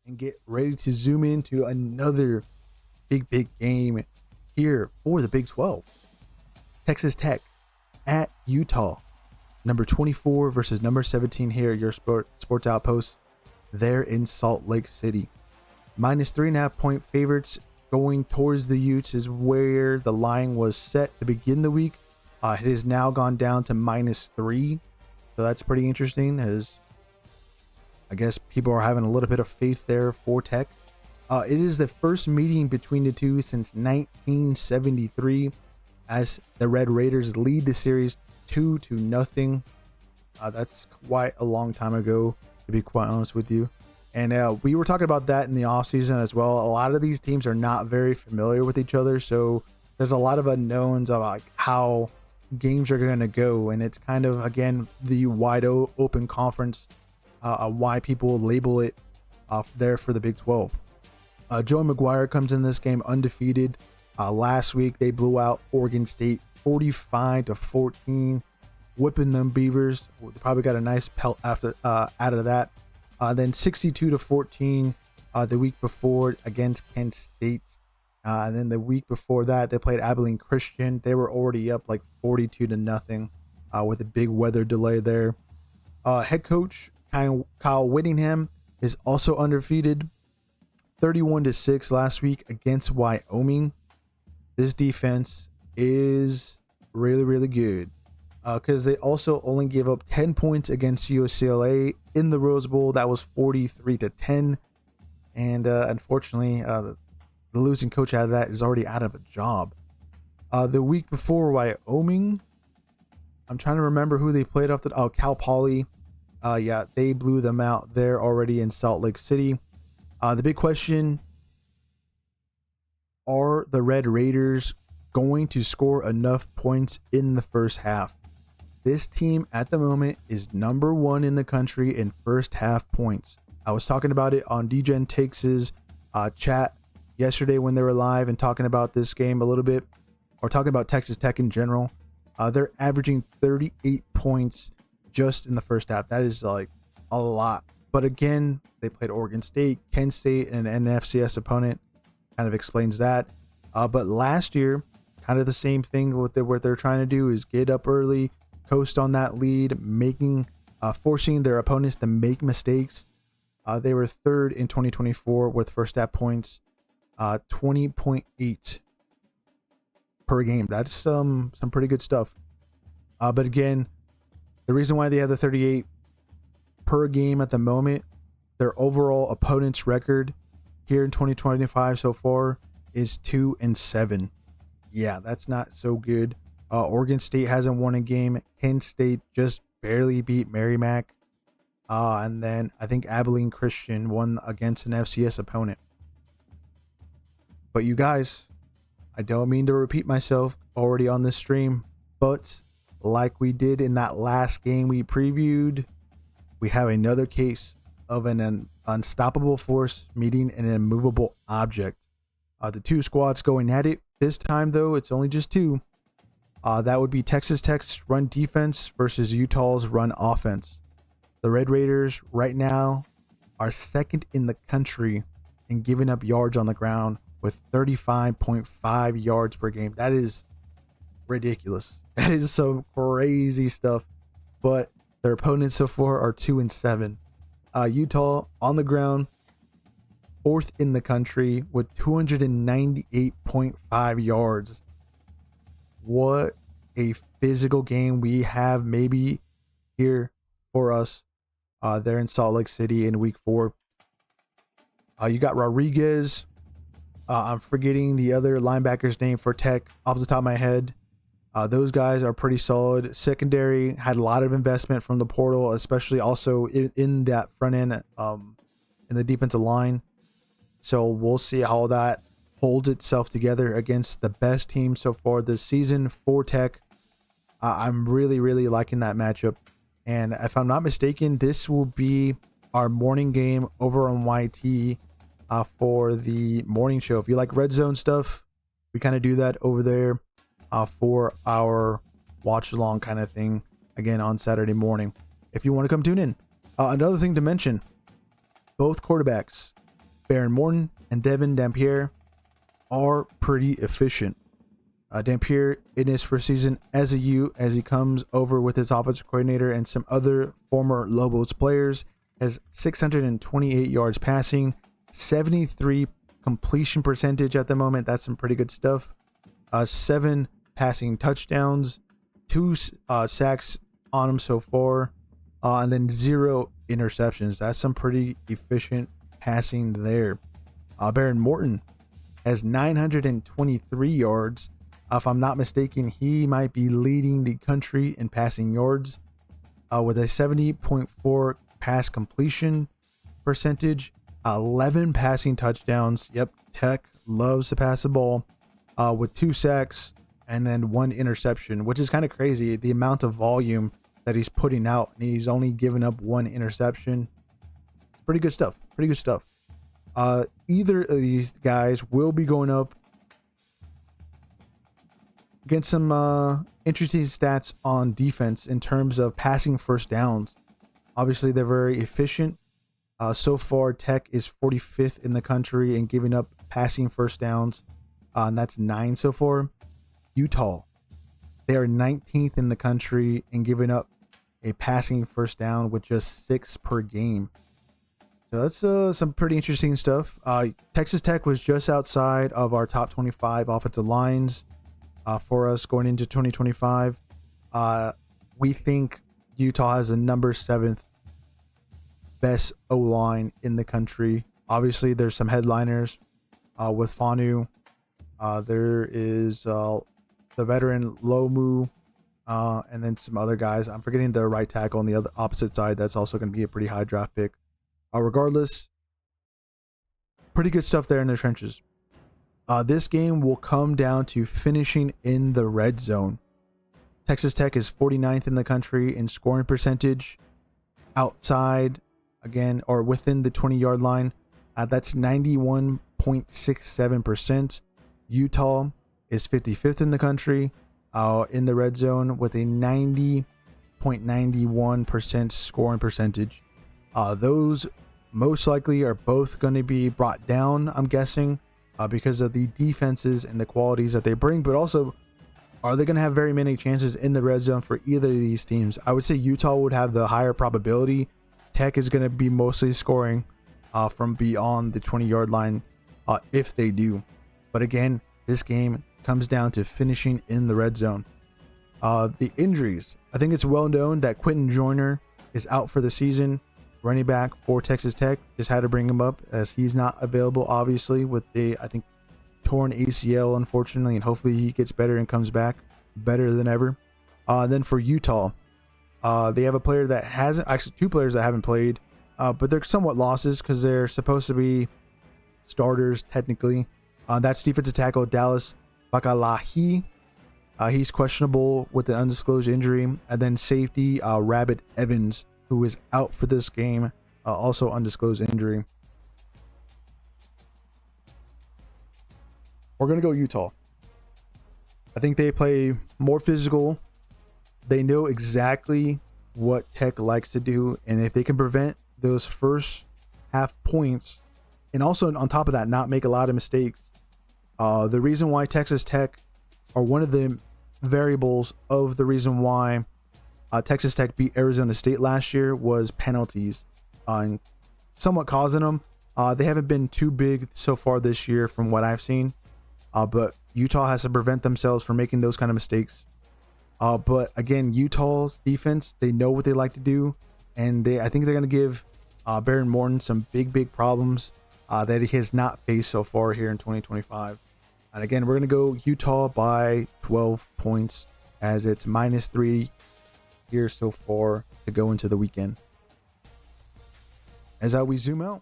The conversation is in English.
and get ready to zoom into another big game here for the Big 12. Texas Tech at Utah. Number 24 versus number 17 here at your sports outpost there in Salt Lake City. -3.5 point favorites going towards the Utes is where the line was set to begin the week. It has now gone down to -3. So that's pretty interesting, as I guess people are having a little bit of faith there for Tech. It is the first meeting between the two since 1973, as the Red Raiders lead the series 2-0. That's quite a long time ago, to be quite honest with you. And we were talking about that in the offseason as well. A lot of these teams are not very familiar with each other, so there's a lot of unknowns of like how games are going to go. And it's kind of, again, the wide open conference, why people label it there for the Big 12. Joe McGuire comes in this game undefeated. Last week, they blew out Oregon State 45-14, whipping them Beavers. They probably got a nice pelt after out of that. Then 62-14 the week before against Kent State. And then the week before that, they played Abilene Christian. They were already up like 42-0 with a big weather delay there. Head coach Kyle Whittingham is also undefeated. 31-6 last week against Wyoming. This defense is really good, because they also only gave up 10 points against UCLA in the Rose Bowl. That was 43-10, and unfortunately, the losing coach out of that is already out of a job. The week before Wyoming, I'm trying to remember who they played off the Cal Poly. Yeah, they blew them out there already in Salt Lake City. The big question: are the Red Raiders going to score enough points in the first half? This team at the moment is number 1 in the country in first half points. I was talking about it on DGen Takes' chat yesterday when they were live and talking about this game a little bit, or talking about Texas Tech in general. They're averaging 38 points just in the first half. That is like a lot. But again, they played Oregon State, Kent State, and an FCS opponent. Kind of explains that. But last year, kind of the same thing. What they're trying to do is get up early, coast on that lead, forcing their opponents to make mistakes. They were third in 2024 with first half points, 20.8 per game. That's some pretty good stuff. But again, the reason why they have the 38 per game at the moment, their overall opponent's record here in 2025 so far is 2-7. Yeah, that's not so good. Oregon State hasn't won a game. Kent State just barely beat Merrimack. And then I think Abilene Christian won against an FCS opponent. But you guys, I don't mean to repeat myself already on this stream, but like we did in that last game we previewed, we have another case of an unstoppable force meeting an immovable object. The two squads going at it. This time, though, it's only just two. That would be Texas Tech's run defense versus Utah's run offense. The Red Raiders right now are second in the country in giving up yards on the ground with 35.5 yards per game. That is ridiculous. That is some crazy stuff. But their opponents so far are 2-7. Utah on the ground, fourth in the country with 298.5 yards. What a physical game we have maybe here for us there in Salt Lake City in week 4. You got Rodriguez. I'm forgetting the other linebacker's name for Tech off the top of my head. Those guys are pretty solid. Secondary had a lot of investment from the portal, especially also in that front end in the defensive line. So we'll see how that holds itself together against the best team so far this season for Tech. I'm really liking that matchup. And if I'm not mistaken, this will be our morning game over on YT for the morning show. If you like red zone stuff, we kind of do that over there for our watch along kind of thing again on Saturday morning if you want to come tune in. Another thing to mention, both quarterbacks Baron Morton and Devin Dampier are pretty efficient. Dampier in his first season as a U, as he comes over with his offensive coordinator and some other former Lobos players, has 628 yards passing, 73 completion percentage at the moment. That's some pretty good stuff. 7 passing touchdowns, 2 sacks on him so far, and then 0 interceptions. That's some pretty efficient passing there. Baron Morton has 923 yards. If I'm not mistaken, he might be leading the country in passing yards with a 70.4 pass completion percentage, 11 passing touchdowns. Yep, Tech loves to pass the ball with 2 sacks and then 1 interception, which is kind of crazy. The amount of volume that he's putting out, and he's only given up 1 interception. Pretty good stuff. Pretty good stuff. Either of these guys will be going up against some interesting stats on defense in terms of passing first downs. Obviously, they're very efficient. So far, Tech is 45th in the country in giving up passing first downs, and that's 9 so far. Utah, they are 19th in the country in giving up a passing first down with just 6 per game. So that's some pretty interesting stuff. Texas Tech was just outside of our top 25 offensive lines for us going into 2025. We think Utah has the number 7th best O-line in the country. Obviously, there's some headliners with Fanu. There is the veteran Lomu, and then some other guys. I'm forgetting the right tackle on the other opposite side. That's also going to be a pretty high draft pick. Regardless, pretty good stuff there in the trenches. This game will come down to finishing in the red zone. Texas Tech is 49th in the country in scoring percentage. Outside, again, or within the 20-yard line, that's 91.67%. Utah is 55th in the country in the red zone with a 90.91% scoring percentage. Those most likely are both going to be brought down, I'm guessing, because of the defenses and the qualities that they bring, but also, are they going to have very many chances in the red zone for either of these teams? I would say Utah would have the higher probability. Tech is going to be mostly scoring from beyond the 20-yard line if they do. But again, this game comes down to finishing in the red zone. The injuries. I think it's well known that Quentin Joyner is out for the season. Running back for Texas Tech. Just had to bring him up as he's not available, obviously, with the, I think, torn ACL, unfortunately, and hopefully he gets better and comes back better than ever. Then for Utah, they have a player that hasn't, actually 2 players that haven't played, but they're somewhat losses because they're supposed to be starters technically. That's defensive tackle Dallas Bakalahi. He's questionable with an undisclosed injury. And then safety Rabbit Evans, who is out for this game, also undisclosed injury. We're going to go Utah. I think they play more physical. They know exactly what Tech likes to do. And if they can prevent those first half points, and also on top of that, not make a lot of mistakes. The reason why Texas Tech, or one of the variables of the reason why Texas Tech beat Arizona State last year, was penalties, and somewhat causing them. They haven't been too big so far this year from what I've seen, but Utah has to prevent themselves from making those kind of mistakes. But again, Utah's defense, they know what they like to do, and I think they're going to give Baron Morton some big problems that he has not faced so far here in 2025. And again, we're going to go Utah by 12 points as it's -3 here so far to go into the weekend. As we zoom out,